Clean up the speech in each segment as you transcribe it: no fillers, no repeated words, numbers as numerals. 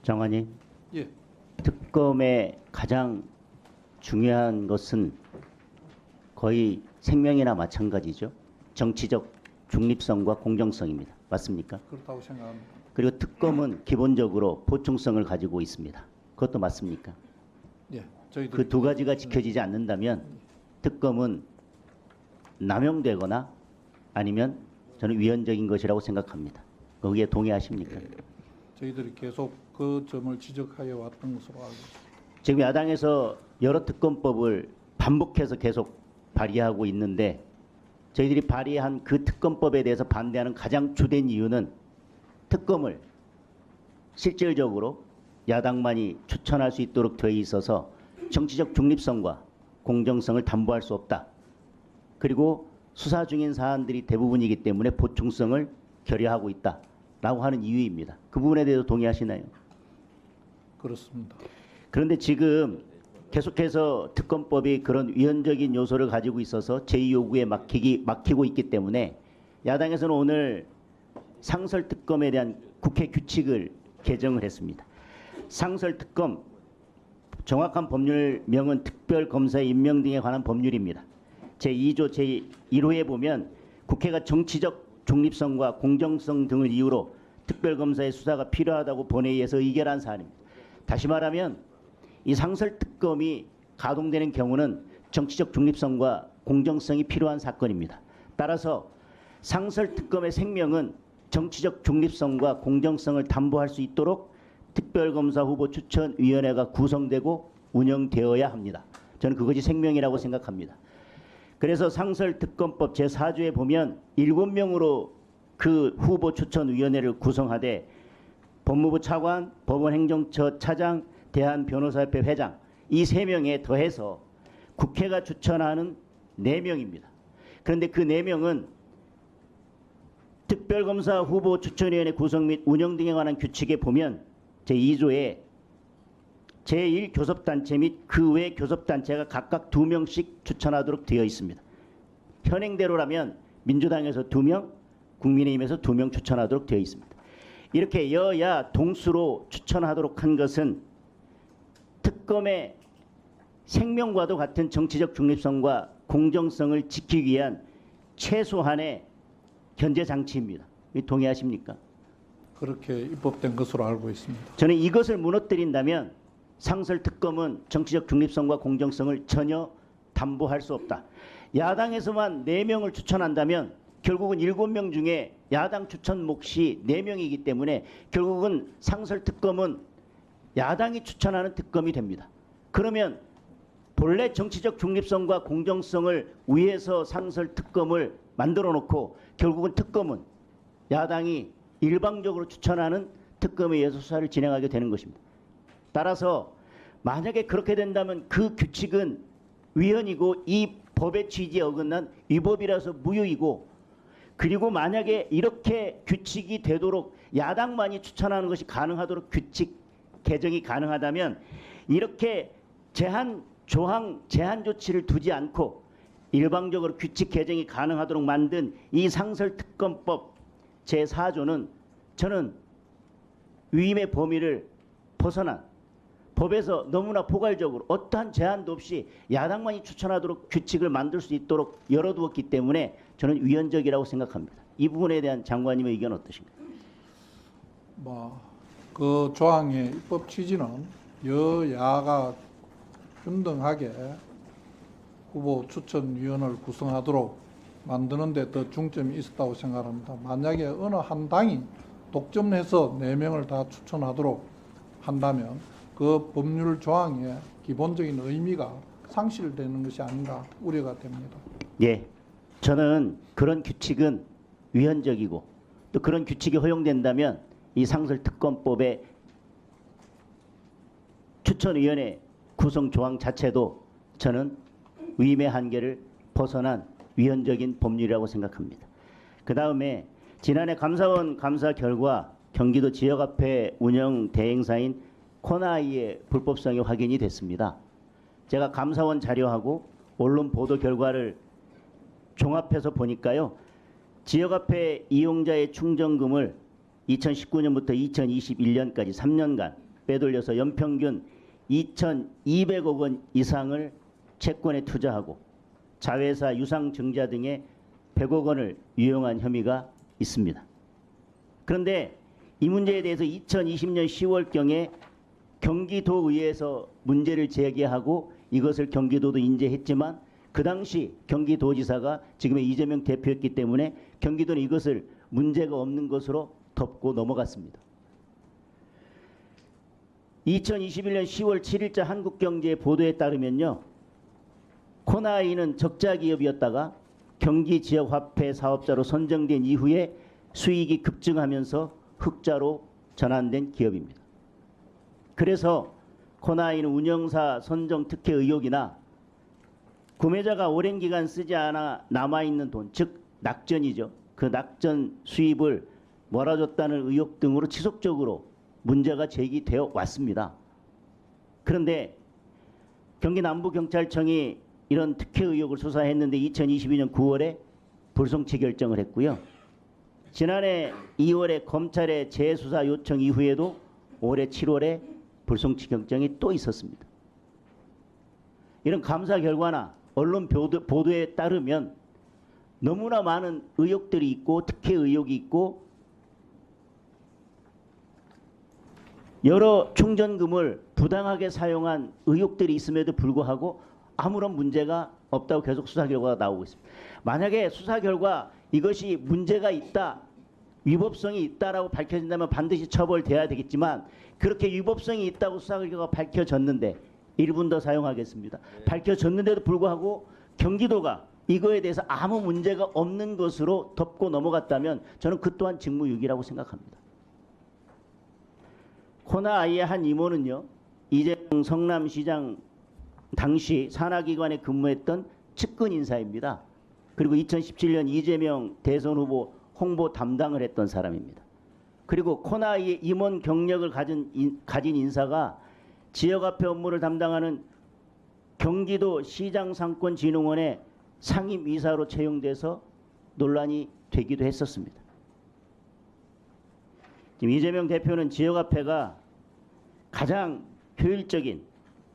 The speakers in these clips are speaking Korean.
장관님, 예, 특검의 가장 중요한 것은 거의 생명이나 마찬가지죠. 정치적 중립성과 공정성입니다. 맞습니까? 그렇다고 생각합니다. 그리고 특검은 기본적으로 보충성을 가지고 있습니다. 그것도 맞습니까? 예, 저희들 그 두 가지가 지켜지지 않는다면 특검은 남용되거나 아니면 저는 위헌적인 것이라고 생각합니다. 거기에 동의하십니까? 저희들이 계속 그 점을 지적하여 왔던 것으로 알고 있습니다. 지금 야당에서 여러 특검법을 반복해서 계속 발의하고 있는데 저희들이 발의한 그 특검법에 대해서 반대하는 가장 주된 이유는 특검을 실질적으로 야당만이 추천할 수 있도록 되어 있어서 정치적 중립성과 공정성을 담보할 수 없다. 그리고 수사 중인 사안들이 대부분이기 때문에 보충성을 결여하고 있다라고 하는 이유입니다. 그 부분에 대해서 동의하시나요? 그렇습니다. 그런데 지금 계속해서 특검법이 그런 위헌적인 요소를 가지고 있어서 제2요구에 막히고 있기 때문에 야당에서는 오늘 상설특검에 대한 국회 규칙을 개정을 했습니다. 상설특검, 정확한 법률명은 특별검사의 임명 등에 관한 법률입니다. 제2조 제1호에 보면 국회가 정치적 중립성과 공정성 등을 이유로 특별검사의 수사가 필요하다고 본회의에서 의결한 사안입니다. 다시 말하면 이 상설특검이 가동되는 경우는 정치적 중립성과 공정성이 필요한 사건입니다. 따라서 상설특검의 생명은 정치적 중립성과 공정성을 담보할 수 있도록 특별검사 후보 추천위원회가 구성되고 운영되어야 합니다. 저는 그것이 생명이라고 생각합니다. 그래서 상설특검법 제4조에 보면 7명으로 그 후보 추천위원회를 구성하되 법무부 차관, 법원행정처 차장, 대한변호사협회 회장 이 3명에 더해서 국회가 추천하는 4명입니다. 그런데 그 4명은 특별검사 후보 추천위원회 구성 및 운영 등에 관한 규칙에 보면 제2조에 제1교섭단체 및 그 외 교섭단체가 각각 2명씩 추천하도록 되어 있습니다. 현행대로라면 민주당에서 2명, 국민의힘에서 2명 추천하도록 되어 있습니다. 이렇게 여야 동수로 추천하도록 한 것은 특검의 생명과도 같은 정치적 중립성과 공정성을 지키기 위한 최소한의 견제 장치입니다. 동의하십니까? 그렇게 입법된 것으로 알고 있습니다. 저는 이것을 무너뜨린다면 상설특검은 정치적 중립성과 공정성을 전혀 담보할 수 없다. 야당에서만 4명을 추천한다면 결국은 7명 중에 야당 추천 몫이 4명이기 때문에 결국은 상설특검은 야당이 추천하는 특검이 됩니다. 그러면 본래 정치적 중립성과 공정성을 위해서 상설특검을 만들어 놓고 결국은 특검은 야당이 일방적으로 추천하는 특검에 의해서 수사를 진행하게 되는 것입니다. 따라서 만약에 그렇게 된다면 그 규칙은 위헌이고 이 법의 취지에 어긋난 위법이라서 무효이고, 그리고 만약에 이렇게 규칙이 되도록 야당만이 추천하는 것이 가능하도록 규칙 개정이 가능하다면 이렇게 제한 조치를 두지 않고 일방적으로 규칙 개정이 가능하도록 만든 이 상설특검법 제4조는 저는 위임의 범위를 벗어난 법에서 너무나 포괄적으로 어떠한 제한도 없이 야당만이 추천하도록 규칙을 만들 수 있도록 열어두었기 때문에 저는 위헌적이라고 생각합니다. 이 부분에 대한 장관님의 의견 어떠신가요? 그 조항의 입법 취지는 여야가 균등하게 후보 추천위원회를 구성하도록 만드는 데 더 중점이 있었다고 생각합니다. 만약에 어느 한 당이 독점해서 4명을 다 추천하도록 한다면 그 법률 조항의 기본적인 의미가 상실되는 것이 아닌가 우려가 됩니다. 예, 저는 그런 규칙은 위헌적이고 또 그런 규칙이 허용된다면 이 상설특검법의 추천위원회 구성 조항 자체도 저는 위임의 한계를 벗어난 위헌적인 법률이라고 생각합니다. 그 다음에 지난해 감사원 감사 결과 경기도 지역화폐 운영 대행사인 코나이의 불법성이 확인이 됐습니다. 제가 감사원 자료하고 언론 보도 결과를 종합해서 보니까요, 지역화폐 이용자의 충전금을 2019년부터 2021년까지 3년간 빼돌려서 연평균 2,200억 원 이상을 채권에 투자하고 자회사 유상증자 등에 100억 원을 유용한 혐의가 있습니다. 그런데 이 문제에 대해서 2020년 10월경에 경기도의회에서 문제를 제기하고 이것을 경기도도 인지했지만 그 당시 경기도지사가 지금의 이재명 대표였기 때문에 경기도는 이것을 문제가 없는 것으로 덮고 넘어갔습니다. 2021년 10월 7일자 한국경제 보도에 따르면요. 코나이는 적자 기업이었다가 경기지역화폐 사업자로 선정된 이후에 수익이 급증하면서 흑자로 전환된 기업입니다. 그래서 코나이는 운영사 선정 특혜 의혹이나 구매자가 오랜 기간 쓰지 않아 남아있는 돈, 즉 낙전이죠. 그 낙전 수입을 몰아줬다는 의혹 등으로 지속적으로 문제가 제기되어 왔습니다. 그런데 경기 남부경찰청이 이런 특혜 의혹을 수사했는데 2022년 9월에 불송치 결정을 했고요. 지난해 2월에 검찰의 재수사 요청 이후에도 올해 7월에 불송치 결정이 또 있었습니다. 이런 감사 결과나 언론 보도에 따르면 너무나 많은 의혹들이 있고 특혜 의혹이 있고 여러 충전금을 부당하게 사용한 의혹들이 있음에도 불구하고 아무런 문제가 없다고 계속 수사 결과가 나오고 있습니다. 만약에 수사 결과 이것이 문제가 있다, 위법성이 있다라고 밝혀진다면 반드시 처벌돼야 되겠지만 그렇게 위법성이 있다고 수사 결과가 밝혀졌는데 1분 더 사용하겠습니다. 밝혀졌는데도 불구하고 경기도가 이거에 대해서 아무 문제가 없는 것으로 덮고 넘어갔다면 저는 그 또한 직무유기라고 생각합니다. 코나아이의 한 이모는요. 이재명 성남시장 당시 산하기관에 근무했던 측근 인사입니다. 그리고 2017년 이재명 대선 후보 홍보 담당을 했던 사람입니다. 그리고 코나아이의 임원 경력을 가진 인사가 지역화폐 업무를 담당하는 경기도 시장상권진흥원의 상임이사로 채용돼서 논란이 되기도 했었습니다. 지금 이재명 대표는 지역화폐가 가장 효율적인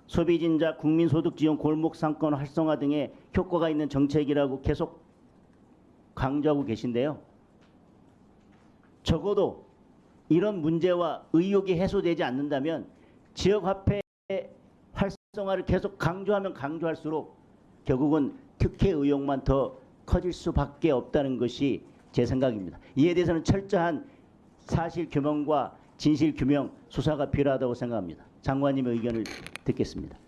소비진자 국민소득 지원 골목상권 활성화 등의 효과가 있는 정책이라고 계속 강조하고 계신데요. 적어도 이런 문제와 의혹이 해소되지 않는다면 지역화폐 활성화를 계속 강조하면 강조할수록 결국은 특혜 의혹만 더 커질 수밖에 없다는 것이 제 생각입니다. 이에 대해서는 철저한 사실규명과 진실규명 수사가 필요하다고 생각합니다. 장관님의 의견을 듣겠습니다.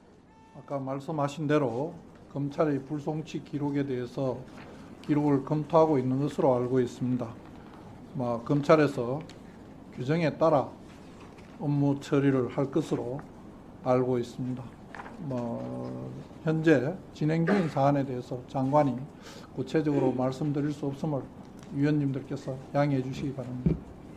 아까 말씀하신 대로 검찰의 불송치 기록에 대해서 기록을 검토하고 있는 것으로 알고 있습니다. 검찰에서 규정에 따라 업무 처리를 할 것으로 알고 있습니다. 현재 진행 중인 사안에 대해서 장관이 구체적으로 말씀드릴 수 없음을 위원님들께서 양해해 주시기 바랍니다.